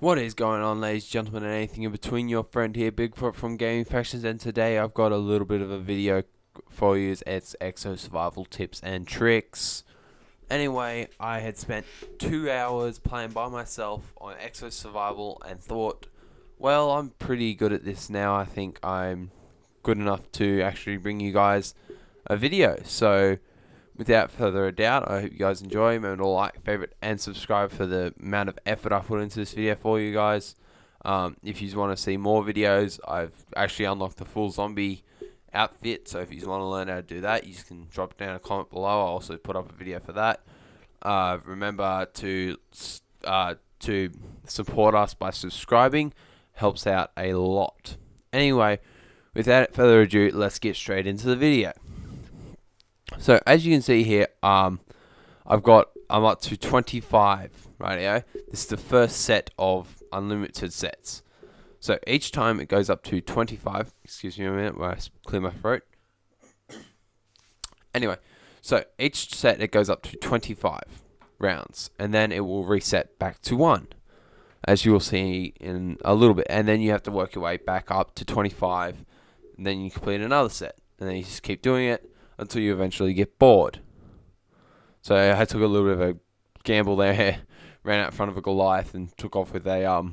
What is going on, ladies and gentlemen, and anything in between? Your friend here, Bigfoot from Gaming Factions, and today I've got a little bit of a video for you. It's Exo Survival Tips and Tricks. Anyway, I had spent 2 hours playing by myself on Exo Survival and thought, well, I'm pretty good at this now. I think I'm good enough to actually bring you guys a video. So, without further ado, I hope you guys enjoy. Remember to like, favorite, and subscribe for the amount of effort I put into this video for you guys. If you want to see more videos, I've actually unlocked the full zombie outfit. So if you want to learn how to do that, you can drop down a comment below. I'll also put up a video for that. Remember to support us by subscribing. Helps out a lot. Anyway, without further ado, let's get straight into the video. So as you can see here, I'm up to 25 right here. This is the first set of unlimited sets. So each time it goes up to 25. Excuse me a minute while I clear my throat. Anyway, so each set it goes up to 25 rounds, and then it will reset back to 1, as you will see in a little bit. And then you have to work your way back up to 25, and then you complete another set, and then you just keep doing it until you eventually get bored. So I took a little bit of a gamble there, ran out in front of a Goliath and took off with a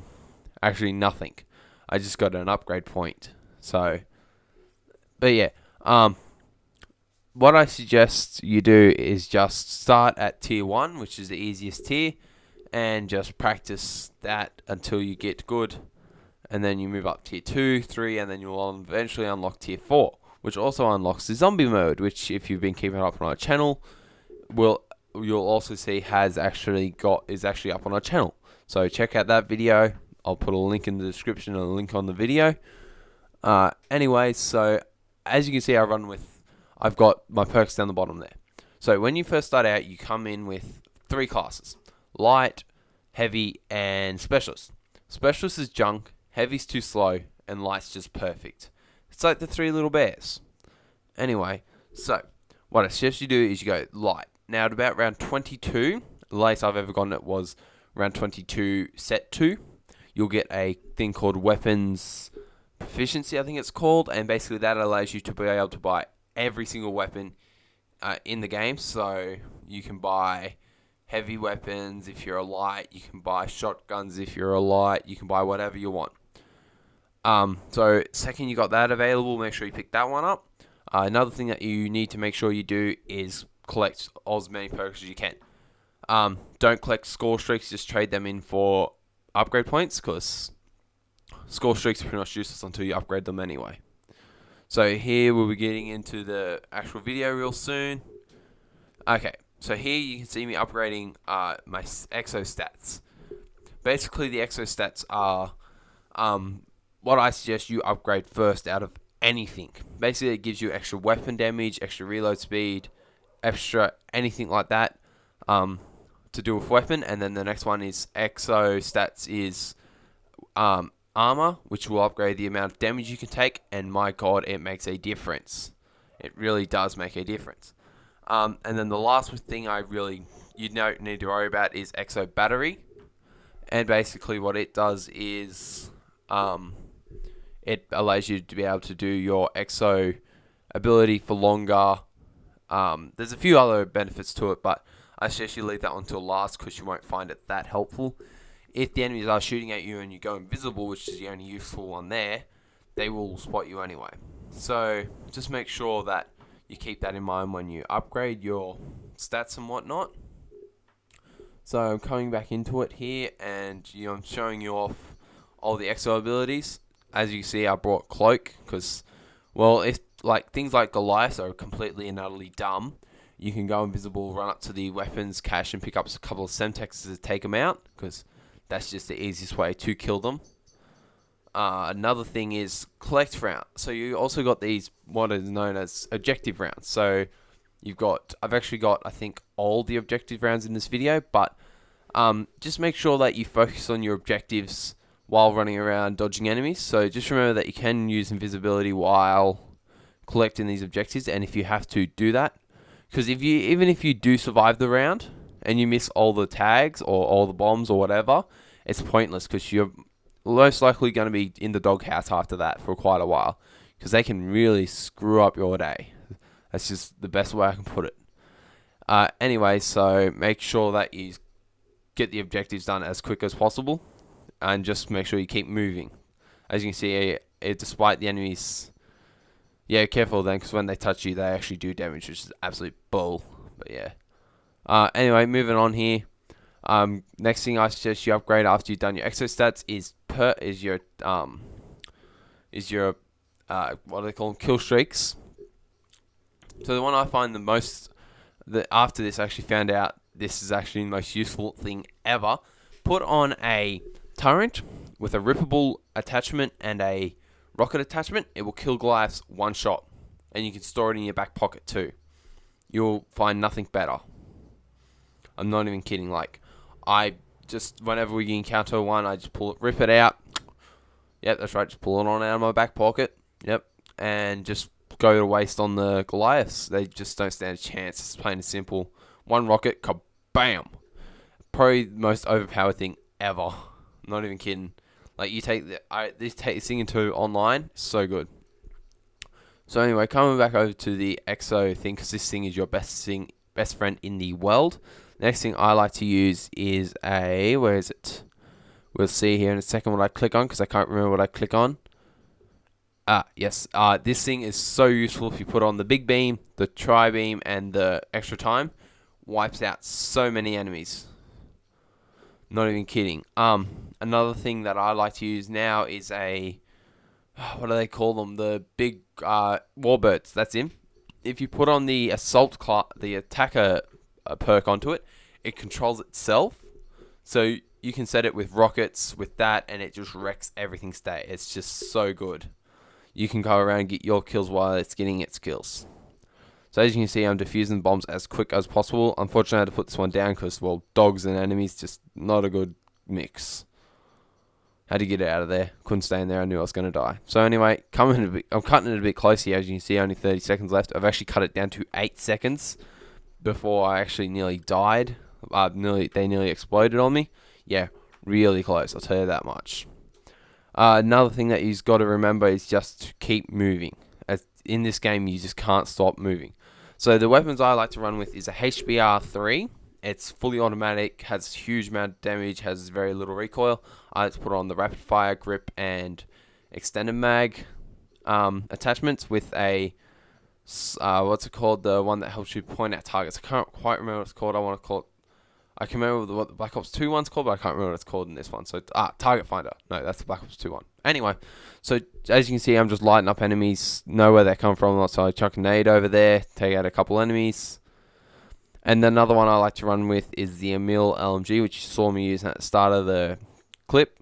actually nothing. I just got an upgrade point. So, but yeah, what I suggest you do is just start at tier 1, which is the easiest tier, and just practice that until you get good, and then you move up tier 2, 3, and then you'll eventually unlock tier 4. Which also unlocks the zombie mode, which if you've been keeping up on our channel, you'll also see is actually up on our channel. So check out that video. I'll put a link in the description and a link on the video. Anyway, so as you can see, I've got my perks down the bottom there. So when you first start out, you come in with 3 classes: light, heavy, and specialist. Specialist is junk, heavy's too slow, and light's just perfect. It's like the 3 little bears. Anyway, so what I suggest you do is you go light. Now at about round 22, the latest I've ever gotten it was round 22 set 2. You'll get a thing called weapons proficiency, I think it's called, and basically that allows you to be able to buy every single weapon in the game. So you can buy heavy weapons if you're a light, you can buy shotguns if you're a light, you can buy whatever you want. So second you got that available, make sure you pick that one up. Another thing that you need to make sure you do is collect as many perks as you can. Don't collect score streaks, just trade them in for upgrade points, because score streaks are pretty much useless until you upgrade them anyway. So here we'll be getting into the actual video real soon. Okay, so here you can see me upgrading my Exo stats. Basically the Exo stats are what I suggest you upgrade first out of anything. Basically, it gives you extra weapon damage, extra reload speed, extra anything like that to do with weapon. And then the next one is Exo stats is armor, which will upgrade the amount of damage you can take. And my god, it makes a difference. It really does make a difference. And then the last thing you don't need to worry about is Exo battery. And basically what it does is it allows you to be able to do your Exo ability for longer. There's a few other benefits to it, but I suggest you leave that one until last because you won't find it that helpful. If the enemies are shooting at you and you go invisible, which is the only useful one there, they will spot you anyway. So just make sure that you keep that in mind when you upgrade your stats and whatnot. So I'm coming back into it here, and I'm showing you off all the Exo abilities. As you can see, I brought Cloak because, well, if things like Goliath are completely and utterly dumb, you can go invisible, run up to the weapons cache, and pick up a couple of Semtexes to take them out, because that's just the easiest way to kill them. Another thing is collect round. So you also got these what is known as objective rounds. So I've actually got I think all the objective rounds in this video, but just make sure that you focus on your objectives while running around dodging enemies. So just remember that you can use invisibility while collecting these objectives, and if you have to, do that. Because even if you do survive the round and you miss all the tags or all the bombs or whatever, it's pointless because you're most likely going to be in the doghouse after that for quite a while, because they can really screw up your day. That's just the best way I can put it. Anyway, so make sure that you get the objectives done as quick as possible, and just make sure you keep moving. As you can see, despite the enemies, yeah, careful then, because when they touch you, they actually do damage, which is absolute bull. But yeah. Anyway, moving on here. Next thing I suggest you upgrade after you've done your exo stats is your what do they call them? Kill streaks. So the one I find the most, that after this I actually found out this is actually the most useful thing ever. Put on a turret with a rippable attachment and a rocket attachment. It will kill Goliaths one shot, and you can store it in your back pocket too. You'll find nothing better. I'm not even kidding. Like, I just, whenever we encounter one, I just rip it out. Yep, that's right. Just pull it on out of my back pocket. Yep, and just go to waste on the Goliaths. They just don't stand a chance. It's plain and simple. One rocket, kabam! Probably the most overpowered thing ever. Not even kidding. Like, you take this thing into online, so good. So anyway, coming back over to the Exo thing, because this thing is your best friend in the world. Next thing I like to use is where is it? We'll see here in a second what I click on, because I can't remember what I click on. Yes. This thing is so useful if you put on the big beam, the tri-beam, and the extra time. Wipes out so many enemies. Not even kidding. Another thing that I like to use now is what do they call them? The big warbirds. That's him. If you put on the the attacker perk onto it, it controls itself. So you can set it with rockets, with that, and it just wrecks everything. It's just so good. You can go around and get your kills while it's getting its kills. So as you can see, I'm defusing bombs as quick as possible. Unfortunately, I had to put this one down because, well, dogs and enemies, just not a good mix. Had to get it out of there. Couldn't stay in there. I knew I was going to die. So anyway, I'm cutting it a bit close here. As you can see, only 30 seconds left. I've actually cut it down to 8 seconds before I actually nearly died. They nearly exploded on me. Yeah, really close. I'll tell you that much. Another thing that you've got to remember is just to keep moving. As in this game, you just can't stop moving. So the weapons I like to run with is a HBR3. It's fully automatic, has a huge amount of damage, has very little recoil. I like to put on the rapid fire, grip, and extended mag attachments with a what's it called? The one that helps you point out targets. I can't quite remember what it's called. I can remember what the Black Ops 2 one's called, but I can't remember what it's called in this one. So, Target Finder. No, that's the Black Ops 2 one. Anyway, so as you can see, I'm just lighting up enemies, know where they come from. So I chuck a nade over there, take out a couple enemies. And then another one I like to run with is the Emil LMG, which you saw me use at the start of the clip.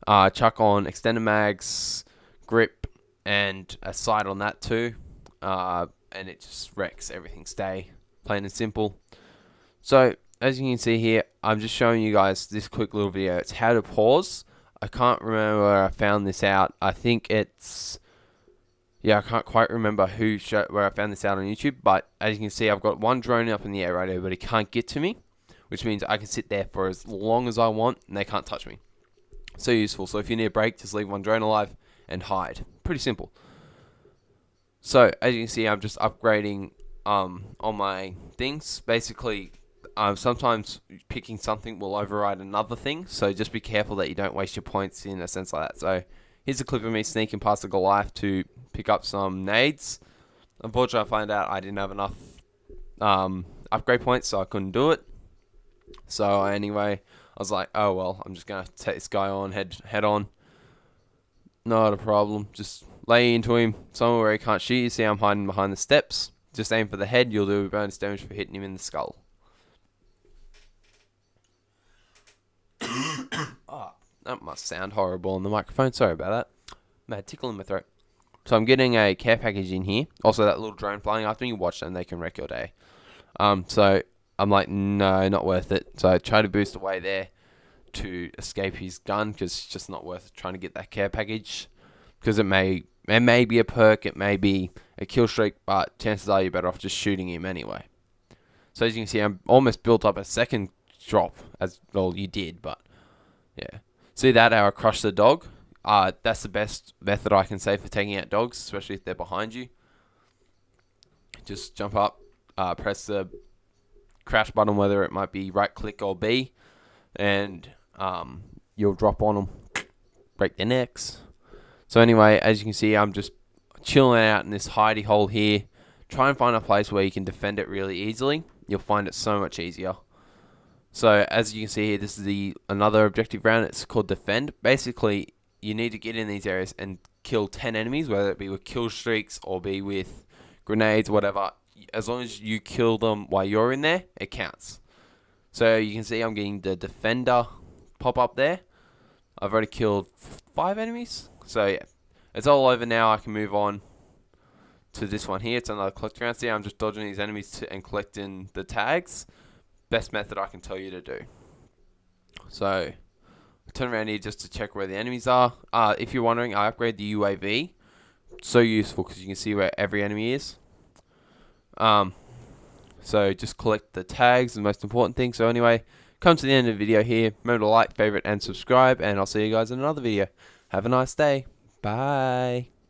Chuck on extended mags, grip, and a sight on that too. And it just wrecks everything. Plain and simple. So, as you can see here, I'm just showing you guys this quick little video. It's how to pause. I can't remember where I found this out. I think it's... Yeah, I can't quite remember where I found this out on YouTube. But as you can see, I've got one drone up in the air right here, but it can't get to me. Which means I can sit there for as long as I want, and they can't touch me. So useful. So if you need a break, just leave one drone alive and hide. Pretty simple. So, as you can see, I'm just upgrading on my things. Basically... sometimes picking something will override another thing, so just be careful that you don't waste your points in a sense like that. So here's a clip of me sneaking past the Goliath to pick up some nades. Unfortunately, I found out I didn't have enough upgrade points, so I couldn't do it. So anyway, I was like, oh well, I'm just going to take this guy on head on. Not a problem. Just lay into him somewhere where he can't shoot you. See, I'm hiding behind the steps. Just aim for the head. You'll do bonus damage for hitting him in the skull. That must sound horrible on the microphone. Sorry about that. I had a tickle in my throat. So I'm getting a care package in here. Also, that little drone flying after me, watch them, they can wreck your day. So I'm like, no, not worth it. So I try to boost away there to escape his gun, because it's just not worth trying to get that care package. Because it may be a perk, it may be a kill streak, but chances are you're better off just shooting him anyway. So as you can see, I'm almost built up a second drop, as well you did, but Yeah. See that? How I crushed the dog? That's the best method I can say for taking out dogs, especially if they're behind you. Just jump up, press the crouch button, whether it might be right click or B, and you'll drop on them, break their necks. So anyway, as you can see, I'm just chilling out in this hidey hole here. Try and find a place where you can defend it really easily. You'll find it so much easier. So as you can see here, this is another objective round. It's called Defend. Basically, you need to get in these areas and kill 10 enemies, whether it be with kill streaks or be with grenades, whatever. As long as you kill them while you're in there, it counts. So you can see I'm getting the Defender pop up there. I've already killed 5 enemies. So yeah, it's all over now. I can move on to this one here. It's another collect round. See, I'm just dodging these enemies and collecting the tags. Best method I can tell you to do. So turn around here just to check where the enemies are. If you're wondering, I upgrade the UAV. So useful because you can see where every enemy is. So just collect the tags, the most important thing. So anyway, come to the end of the video here. Remember to like, favorite, and subscribe, and I'll see you guys in another video. Have a nice day. Bye.